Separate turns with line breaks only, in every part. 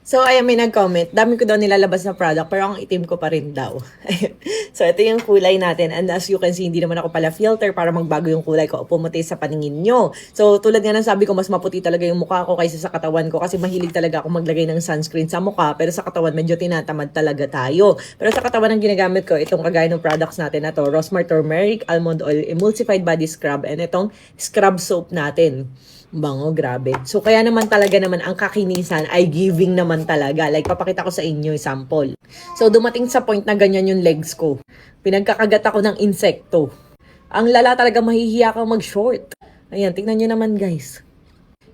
So, ayan, may nag-comment. Dami ko daw nilalabas na product, pero ang itim ko pa rin daw. So, ito yung kulay natin. And as you can see, hindi naman ako pala filter para magbago yung kulay ko o pumuti sa paningin nyo. So, tulad nga ng sabi ko, mas maputi talaga yung mukha ko kaysa sa katawan ko kasi mahilig talaga ako maglagay ng sunscreen sa mukha. Pero sa katawan, medyo tinatamad talaga tayo. Pero sa katawan ang ginagamit ko, itong kagaya ng products natin na to, Rosmar Turmeric Almond Oil Emulsified Body Scrub, and itong scrub soap natin. Bango, grabe. So, kaya naman talaga naman ang kakinisan ay giving naman talaga. Like, papakita ko sa inyo yung sample. So, dumating sa point na ganyan yung legs ko. Pinagkakagat ako ng insekto. Ang lala talaga, mahihiya kang mag-short. Ayan, tingnan nyo naman guys.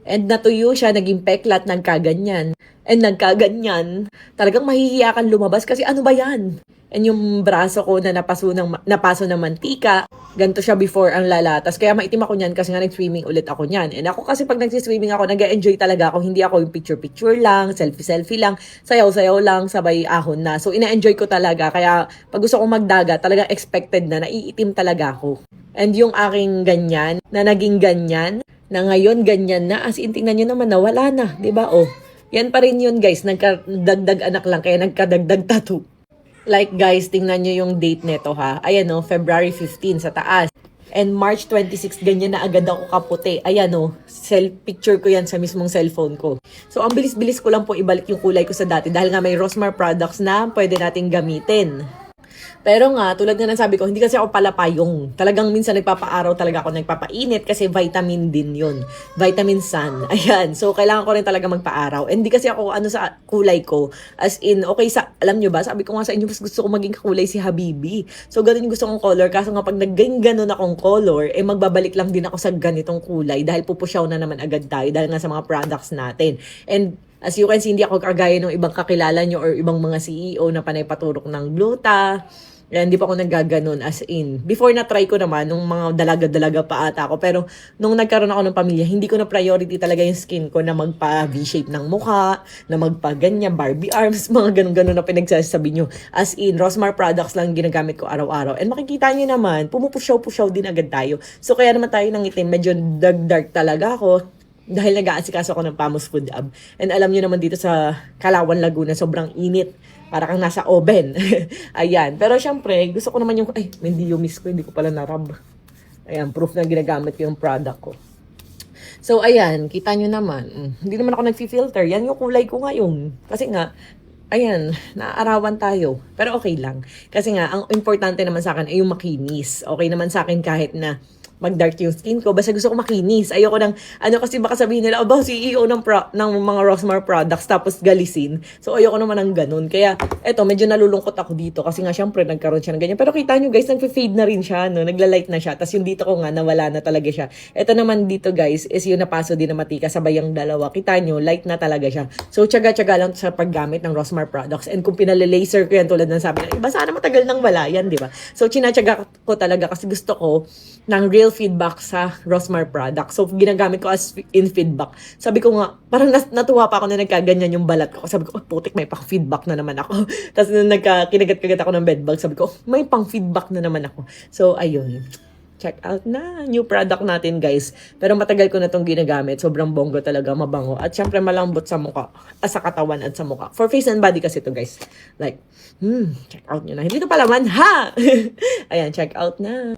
And natuyo siya, naging peklat, nagkaganyan. And nagkaganyan, talagang mahihiya kang lumabas kasi ano ba yan? And yung braso ko na napaso ng mantika, ganito siya before ang lalatas. Kaya maitim ako niyan kasi nga nag-swimming ulit ako niyan. And ako kasi pag nag-swimming ako, nag-enjoy talaga ako. Hindi ako yung picture-picture lang, selfie-selfie lang, sayaw-sayaw lang, sabay ahon na. So ina-enjoy ko talaga. Kaya pag gusto kong magdagat, talagang expected na naiitim talaga ako. And yung aking ganyan, na naging ganyan, na ngayon ganyan na, as in tingnan nyo naman na wala na, di ba? Oh, yan pa rin yun guys, nagkadagdag anak lang, kaya nagkadagdag tattoo. Like guys, tingnan nyo yung date nito ha. Ayan o, February 15 sa taas. And March 26, ganyan na agad ako kaputi. Ayan o, picture ko yan sa mismong cellphone ko. So, ang bilis-bilis ko lang po ibalik yung kulay ko sa dati dahil nga may Rosmar products na pwede nating gamitin. Pero nga, tulad nga ng sabi ko, hindi kasi ako palapayong. Talagang minsan nagpapaaraw talaga ako, nagpapainit kasi vitamin din yun. Vitamin sun. Ayan. So, kailangan ko rin talaga magpaaraw. And hindi kasi ako ano sa kulay ko. As in, okay sa, alam nyo ba, sabi ko nga sa inyo, mas gusto ko maging kulay si Habibi. So, ganun yung gusto kong color. Kaso nga pag naging ganun akong color, eh magbabalik lang din ako sa ganitong kulay dahil pupusyaw na naman agad tayo dahil nga sa mga products natin. And as you can see, hindi ako kagaya ng ibang kakilala nyo or ibang mga CEO na panay paturok ng gluta. Yan, hindi pa ako naggaganon as in. Before na-try ko naman, nung mga dalaga-dalaga pa ata ako. Pero nung nagkaroon ako ng pamilya, hindi ko na priority talaga yung skin ko na magpa V-shape ng mukha, na magpa ganyan, Barbie arms, mga ganun-ganun na pinagsasabi nyo. As in, Rosmar products lang ginagamit ko araw-araw. And makikita nyo naman, pumupusyaw-pusyaw din agad tayo. So kaya naman tayo ng itim, medyo dark talaga ako. Dahil nag-aasikaso ako ng Pamos Food Hub. And alam nyo naman dito sa Calauan, Laguna, sobrang init. Para kang nasa oven. Ayan. Pero syempre, gusto ko naman yung, ay, hindi yung miss ko, hindi ko pala narab. Ayan, proof na ginagamit ko yung product ko. So, ayan, kita nyo naman. Hindi naman ako nag-filter. Yan yung kulay ko ngayon. Kasi nga, ayan, naaarawan tayo. Pero okay lang. Kasi nga, ang importante naman sa akin ay yung makinis. Okay naman sa akin kahit na mag-dark yung skin ko. Basta gusto ko makinis. Ayoko ng, ano kasi baka sabihin nila, aba, CEO ng mga Rosmar products, tapos galisin. So, ayoko naman ng ganun. Kaya, eto, medyo nalulungkot ako dito. Kasi nga, syempre, nagkaroon siya ng ganyan. Pero kita nyo, guys, nag-fade na rin siya, no? Nagla-light na siya. Tapos yung dito ko nga, nawala na talaga siya. Eto naman dito, guys, is yung napaso din na matika, sabay ang dalawa. Kita nyo, light na talaga siya. So, tsaga-tsaga lang sa paggamit ng Rosmar products. And kung pinala-laser ko yan, tulad ng sabi ng iba, sana matagal nang wala yan, di ba? So, tinatsaga ko talaga kasi gusto ko ng real feedback sa Rosmar product. So, ginagamit ko as in feedback. Sabi ko nga, parang natuwa pa ako na nagkaganyan yung balat ko. Sabi ko, oh, putik, may pang-feedback na naman ako. Tapos nung kinagat-kagat ako ng bedbug, sabi ko, oh, may pang-feedback na naman ako. So, ayun. Check out na. New product natin, guys. Pero matagal ko na itong ginagamit. Sobrang bonggo talaga, mabango. At syempre, malambot sa mukha. Sa katawan at sa mukha. For face and body kasi ito, guys. Like, check out nyo na. Hindi ito palaman, ha! Ayan, check out na.